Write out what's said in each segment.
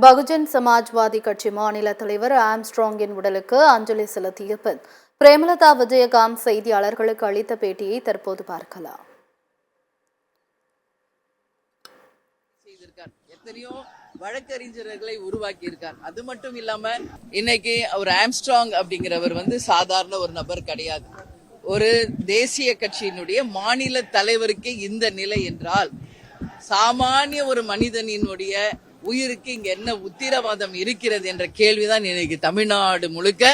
பகுஜன் சமாஜ்வாதி கட்சி மாநில தலைவர் ஆம்ஸ்ட்ராங்கின் உடலுக்கு அஞ்சலி செலுத்திய பின் பிரேமலதா விஜயகாந்த் செய்தியாளர்களுக்கு அளித்த பேட்டியை தற்போது பார்க்கலாம். எத்தனையோ வழக்கறிஞர்களை உருவாக்கி இருக்கார். அது மட்டும் இல்லாம இன்னைக்கு அவர் ஆம்ஸ்ட்ராங் அப்படிங்கிறவர் சாதாரண ஒரு நபர் கிடையாது. ஒரு தேசிய கட்சியினுடைய மாநில தலைவருக்கு இந்த நிலை என்றால் சாமானிய ஒரு மனிதனினுடைய உயிருக்கு இங்க என்ன உத்திரவாதம் இருக்கிறது என்ற கேள்விதான் இன்னைக்கு தமிழ்நாடு முழுக்க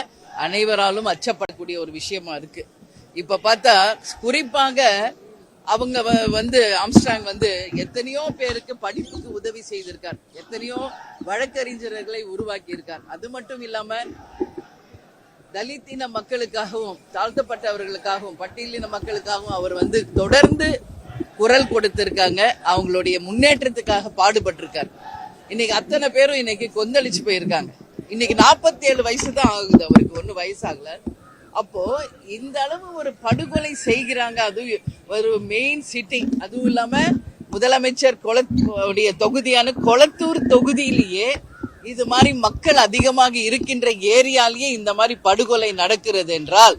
அனைவராலும் அச்சப்படக்கூடிய ஒரு விஷயமா இருக்கு. இப்ப பார்த்தா குறிப்பாக அவங்க ஆம்ஸ்ட்ராங் எத்தனையோ பேருக்கு படிப்புக்கு உதவி செய்திருக்கார், எத்தனையோ வழக்கறிஞர்களை உருவாக்கி இருக்கார். அது மட்டும் இல்லாம தலித் இன மக்களுக்காகவும் தாழ்த்தப்பட்டவர்களுக்காகவும் பட்டியலின மக்களுக்காகவும் அவர் தொடர்ந்து குரல் கொடுத்திருக்காங்க. அவங்களுடைய முன்னேற்றத்துக்காக பாடுபட்டிருக்கார். இன்னைக்கு அத்தனை பேரும் இன்னைக்கு கொந்தளிச்சு போயிருக்காங்க. இன்னைக்கு 47 வயசு தான் ஆகுது, அவருக்கு ஒன்னும் வயசாகல. அப்போ இந்த அளவு ஒரு படுகொலை செய்கிறாங்க, அது ஒரு மெயின் சிட்டி, அதுவும் இல்லாம முதலமைச்சர் தொகுதியான கொளத்தூர் தொகுதியிலேயே இது மாதிரி மக்கள் அதிகமாக இருக்கின்ற ஏரியாலேயே இந்த மாதிரி படுகொலை நடக்கிறது என்றால்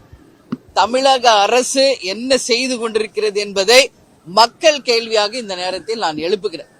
தமிழக அரசு என்ன செய்து கொண்டிருக்கிறது என்பதை மக்கள் கேள்வியாக இந்த நேரத்தில் நான் எழுப்புகிறேன்.